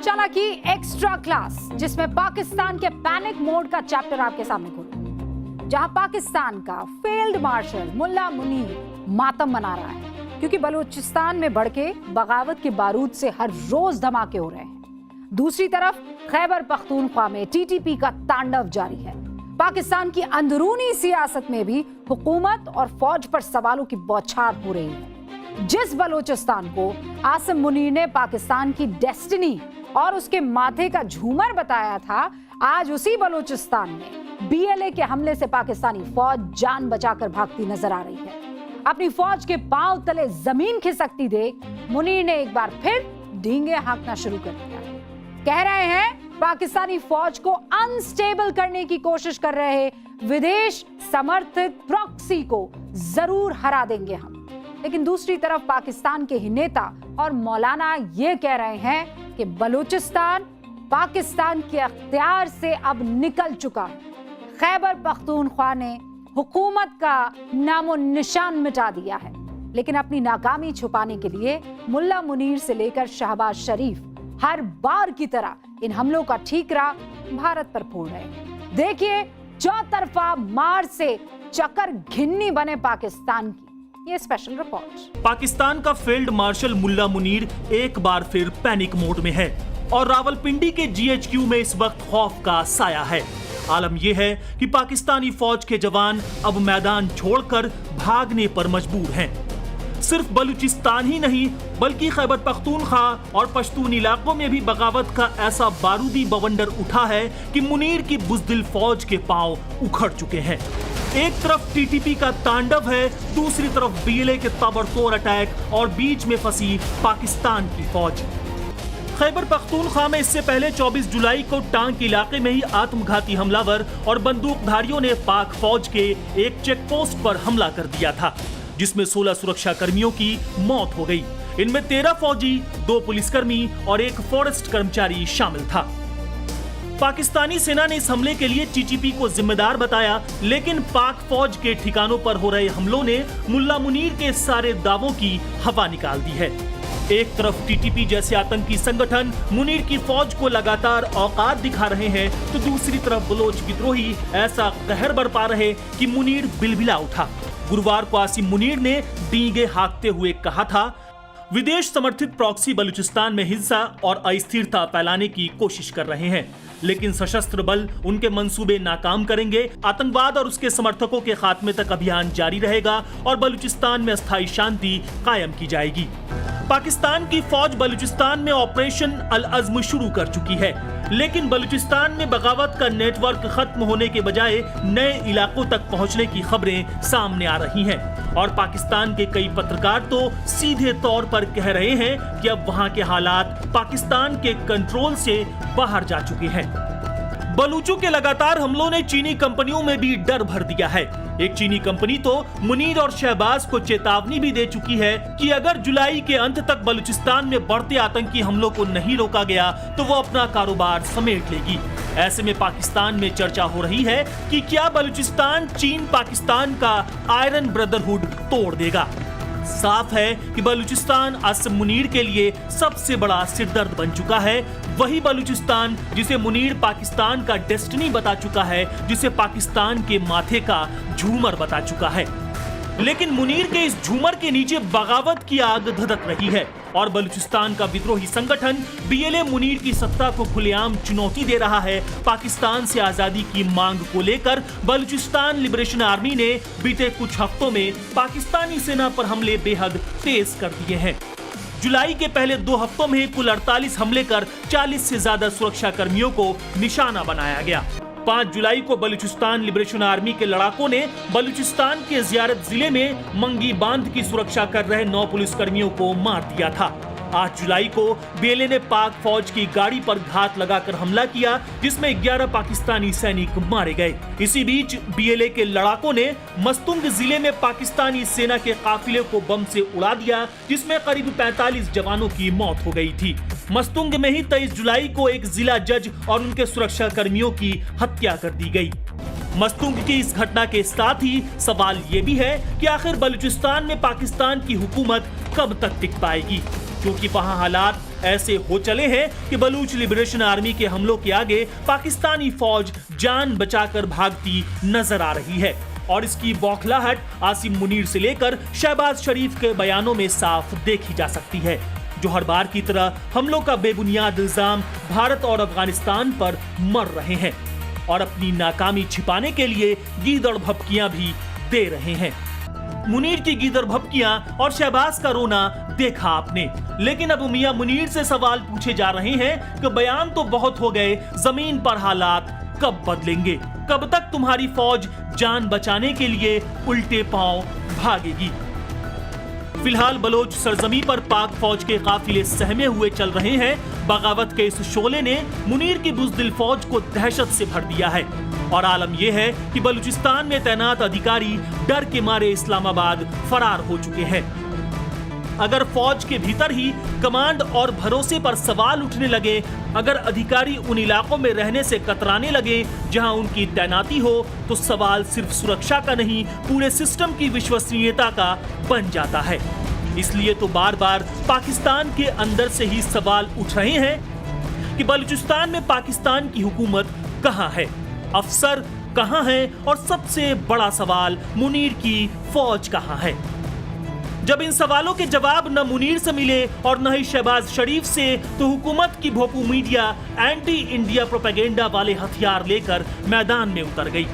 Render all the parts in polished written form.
चालाकी extra class, जिसमें पाकिस्तान के पैनिक मोड का चैप्टर आपके सामने खोलूं, जहां पाकिस्तान का फील्ड मार्शल मुल्ला मुनीर मातम मना रहा है क्योंकि बलूचिस्तान में भड़के बगावत के बारूद से हर रोज धमाके हो रहे हैं। दूसरी तरफ खैबर पख्तूनख्वा में टीटीपी का तांडव जारी है। पाकिस्तान की अंदरूनी सियासत में भी हुकूमत और फौज पर सवालों की बौछार हो रही है। जिस बलूचिस्तान को आसिम मुनीर ने पाकिस्तान की डेस्टिनी और उसके माथे का झूमर बताया था, आज उसी बलूचिस्तान में बीएलए के हमले से पाकिस्तानी फौज जान बचाकर भागती नजर आ रही है। अपनी फौज के पांव तले जमीन खिसकती देख मुनीर ने एक बार फिर डींगे हाँकना शुरू कर दिया। कह रहे हैं पाकिस्तानी फौज को अनस्टेबल करने की कोशिश कर रहे विदेश समर्थित प्रॉक्सी को जरूर हरा देंगे हम। लेकिन दूसरी तरफ पाकिस्तान के ही नेता और मौलाना ये कह रहे हैं कि बलूचिस्तान पाकिस्तान के अख्तियार से अब निकल चुका है। खैबर पख्तूनख्वा ने हुकूमत का नामो निशान मिटा दिया है, लेकिन अपनी नाकामी छुपाने के लिए मुल्ला मुनीर से लेकर शहबाज शरीफ हर बार की तरह इन हमलों का ठीकरा भारत पर फोड़ रहे हैं। देखिए चौतरफा मार से चक्कर घिन्नी बने पाकिस्तान की ये स्पेशल रिपोर्ट। पाकिस्तान का फील्ड मार्शल मुल्ला मुनीर एक बार फिर पैनिक मोड में है और रावलपिंडी के जीएचक्यू में इस वक्त खौफ का साया है। आलम यह है कि पाकिस्तानी फौज के जवान अब मैदान छोड़कर भागने पर मजबूर हैं। सिर्फ बलूचिस्तान ही नहीं बल्कि खैबर पख्तूनख्वा और पश्तून इलाकों में भी बगावत का ऐसा बारूदी बवंडर उठा है कि मुनीर की बुज़दिल फौज के पांव उखड़ चुके हैं। एक तरफ टीटीपी का तांडव है, दूसरी तरफ बीएलए के ताबड़तोड़ अटैक और बीच में फंसी पाकिस्तान की फौज। खैबर पख्तूनख्वा में इससे पहले 24 जुलाई को टांग इलाके में ही आत्मघाती हमलावर और बंदूकधारियों ने पाक फौज के एक चेकपोस्ट पर हमला कर दिया था, जिसमें 16 सुरक्षा कर्मियों की मौत हो गई। इनमें 13 फौजी, 2 पुलिसकर्मी और एक फॉरेस्ट कर्मचारी शामिल था। पाकिस्तानी सेना ने इस हमले के लिए टीटीपी को जिम्मेदार बताया, लेकिन पाक फौज के ठिकानों पर हो रहे हमलों ने मुल्ला मुनीर के सारे दावों की हवा निकाल दी है। एक तरफ टीटीपी जैसे आतंकी संगठन मुनीर की फौज को लगातार औकात दिखा रहे हैं, तो दूसरी तरफ बलोच विद्रोही ऐसा कहर बरपा रहे कि मुनीर बिलबिला उठा। गुरुवार को आसिम मुनीर ने डींगे हाँकते हुए कहा था, विदेश समर्थित प्रॉक्सी बलूचिस्तान में हिंसा और अस्थिरता फैलाने की कोशिश कर रहे हैं, लेकिन सशस्त्र बल उनके मंसूबे नाकाम करेंगे। आतंकवाद और उसके समर्थकों के खात्मे तक अभियान जारी रहेगा और बलूचिस्तान में अस्थायी शांति कायम की जाएगी। पाकिस्तान की फौज बलूचिस्तान में ऑपरेशन अल अज़्म शुरू कर चुकी है, लेकिन बलूचिस्तान में बगावत का नेटवर्क खत्म होने के बजाय नए इलाकों तक पहुंचने की खबरें सामने आ रही हैं और पाकिस्तान के कई पत्रकार तो सीधे तौर पर कह रहे हैं कि अब वहां के हालात पाकिस्तान के कंट्रोल से बाहर जा चुके हैं। बलूचों के लगातार हमलों ने चीनी कंपनियों में भी डर भर दिया है। एक चीनी कंपनी तो मुनीर और शहबाज को चेतावनी भी दे चुकी है कि अगर जुलाई के अंत तक बलूचिस्तान में बढ़ते आतंकी हमलों को नहीं रोका गया तो वो अपना कारोबार समेट लेगी। ऐसे में पाकिस्तान में चर्चा हो रही है कि क्या बलूचिस्तान चीन पाकिस्तान का आयरन ब्रदरहुड तोड़ देगा। साफ है कि बलूचिस्तान आसिम मुनीर के लिए सबसे बड़ा सिरदर्द बन चुका है। वही बलूचिस्तान जिसे मुनीर पाकिस्तान का डेस्टिनी बता चुका है, जिसे पाकिस्तान के माथे का झूमर बता चुका है। लेकिन मुनीर के इस झूमर के नीचे बगावत की आग धधक रही है और बलूचिस्तान का विद्रोही संगठन बीएलए मुनीर की सत्ता को खुलेआम चुनौती दे रहा है। पाकिस्तान से आजादी की मांग को लेकर बलूचिस्तान लिबरेशन आर्मी ने बीते कुछ हफ्तों में पाकिस्तानी सेना पर हमले बेहद तेज कर दिए हैं। जुलाई के पहले 2 हफ्तों में कुल 48 हमले कर 40 से ज्यादा सुरक्षा कर्मियों को निशाना बनाया गया। 5 जुलाई को बलूचिस्तान लिबरेशन आर्मी के लड़ाकों ने बलूचिस्तान के ज़ियारत जिले में मंगी बांध की सुरक्षा कर रहे 9 पुलिसकर्मियों को मार दिया था। 8 जुलाई को बीएलए ने पाक फौज की गाड़ी पर घात लगाकर हमला किया, जिसमें 11 पाकिस्तानी सैनिक मारे गए। इसी बीच बीएलए के लड़ाकों ने मस्तुंग जिले में पाकिस्तानी सेना के काफिले को बम से उड़ा दिया, जिसमें करीब 45 जवानों की मौत हो गई थी। मस्तुंग में ही 23 जुलाई को एक जिला जज और उनके सुरक्षा कर्मियों की हत्या कर दी गई। मस्तुंग की इस घटना के साथ ही सवाल ये भी है कि आखिर बलूचिस्तान में पाकिस्तान की हुकूमत कब तक टिक पाएगी, क्योंकि वहां हालात ऐसे हो चले हैं कि बलूच लिबरेशन आर्मी के हमलों के आगे पाकिस्तानी फौज जान बचाकर भागती नजर आ रही है। और इसकी बौखलाहट आसिम मुनीर से लेकर शहबाज शरीफ के बयानों में साफ देखी जा सकती है, जो हर बार की तरह हमलों का बेबुनियाद इल्जाम भारत और अफगानिस्तान पर मर रहे हैं और अपनी नाकामी छिपाने के लिए गीदड़ भपकियां भी दे रहे हैं। मुनीर की गीदड़ भपकियां और शहबाज का रोना देखा आपने, लेकिन अब मियां मुनीर से सवाल पूछे जा रहे हैं कि बयान तो बहुत हो गए, जमीन पर हालात कब बदलेंगे? कब तक तुम्हारी फौज जान बचाने के लिए उल्टे पांव भागेगी? फिलहाल बलोच सरजमी पर पाक फौज के काफिले सहमे हुए चल रहे हैं। बगावत के इस शोले ने मुनीर की बुज़दिल फौज को दहशत से भर दिया है और आलम यह है कि बलूचिस्तान में तैनात अधिकारी डर के मारे इस्लामाबाद फरार हो चुके हैं। अगर फौज के भीतर ही कमांड और भरोसे पर सवाल उठने लगे, अगर अधिकारी उन इलाकों में रहने से कतराने लगे जहां उनकी तैनाती हो, तो सवाल सिर्फ सुरक्षा का नहीं, पूरे सिस्टम की विश्वसनीयता का बन जाता है। इसलिए तो बार बार पाकिस्तान के अंदर से ही सवाल उठ रहे हैं कि बलूचिस्तान में पाकिस्तान की हुकूमत कहां है, अफसर कहां हैं और सबसे बड़ा सवाल मुनीर की फौज कहां है। जब इन सवालों के जवाब न मुनीर से मिले और न ही शहबाज शरीफ से, तो हुकूमत की भोपू मीडिया एंटी इंडिया प्रोपेगेंडा वाले हथियार लेकर मैदान में उतर गई।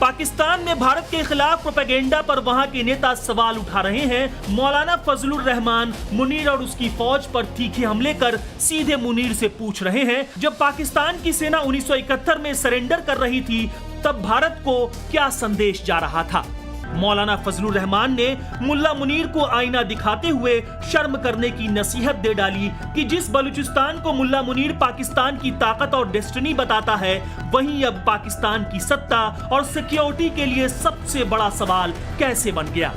पाकिस्तान में भारत के खिलाफ प्रोपेगेंडा पर वहां के नेता सवाल उठा रहे हैं। मौलाना फजलुर रहमान मुनीर और उसकी फौज पर तीखे हमले कर सीधे मुनीर से पूछ रहे हैं, जब पाकिस्तान की सेना 1971 में सरेंडर कर रही थी, तब भारत को क्या संदेश जा रहा था? मौलाना फजलुर रहमान ने मुल्ला मुनीर को आईना दिखाते हुए शर्म करने की नसीहत दे डाली कि जिस बलूचिस्तान को मुल्ला मुनीर पाकिस्तान की ताकत और डेस्टिनी बताता है, वहीं अब पाकिस्तान की सत्ता और सिक्योरिटी के लिए सबसे बड़ा सवाल कैसे बन गया।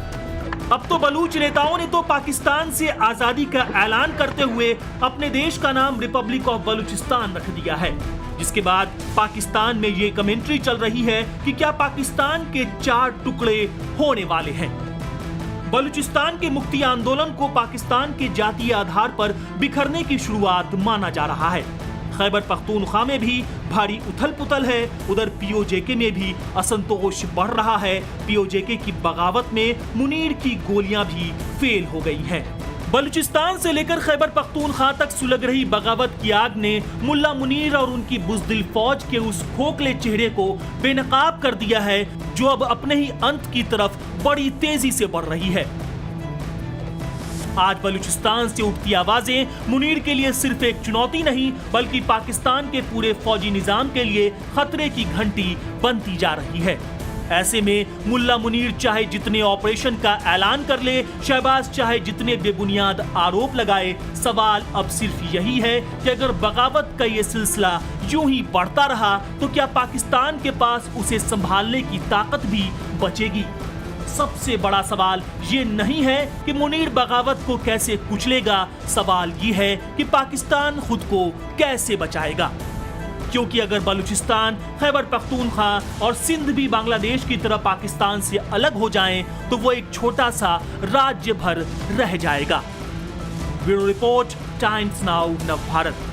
अब तो बलूच नेताओं ने तो पाकिस्तान से आजादी का ऐलान करते हुए अपने देश का नाम रिपब्लिक ऑफ बलूचिस्तान रख दिया है, जिसके बाद पाकिस्तान में ये कमेंट्री चल रही है कि क्या पाकिस्तान के 4 टुकड़े होने वाले हैं। बलूचिस्तान के मुक्ति आंदोलन को पाकिस्तान के जातीय आधार पर बिखरने की शुरुआत माना जा रहा है। खैबर पख्तूनख्वा में भी भारी उथल पुथल है, उधर पीओजेके में भी असंतोष बढ़ रहा है। पीओजेके की बगावत में मुनीर की गोलियां भी फेल हो गई हैं। बलूचिस्तान से लेकर खैबर पख्तूनख्वा तक सुलग रही बगावत की आग ने मुल्ला मुनीर और उनकी बुज़दिल फौज के उस खोखले चेहरे को बेनकाब कर दिया है, जो अब अपने ही अंत की तरफ बड़ी तेजी से बढ़ रही है। आज बलूचिस्तान से उठती आवाजें मुनीर के लिए सिर्फ एक चुनौती नहीं, बल्कि पाकिस्तान के पूरे फौजी निजाम के लिए खतरे की घंटी बनती जा रही है। ऐसे में मुल्ला मुनीर चाहे जितने ऑपरेशन का ऐलान कर ले, शहबाज चाहे जितने बेबुनियाद आरोप लगाए, सवाल अब सिर्फ यही है कि अगर बगावत का ये सिलसिला यूं ही बढ़ता रहा, तो क्या पाकिस्तान के पास उसे संभालने की ताकत भी बचेगी? सबसे बड़ा सवाल ये नहीं है कि मुनीर बगावत को कैसे कुचलेगा, सवाल ये है कि पाकिस्तान खुद को कैसे बचाएगा। क्योंकि अगर बलूचिस्तान, खैबर पख्तूनख्वा और सिंध भी बांग्लादेश की तरह पाकिस्तान से अलग हो जाएं, तो वो एक छोटा सा राज्य भर रह जाएगा। ब्यूरो रिपोर्ट, टाइम्स नाउ नव भारत।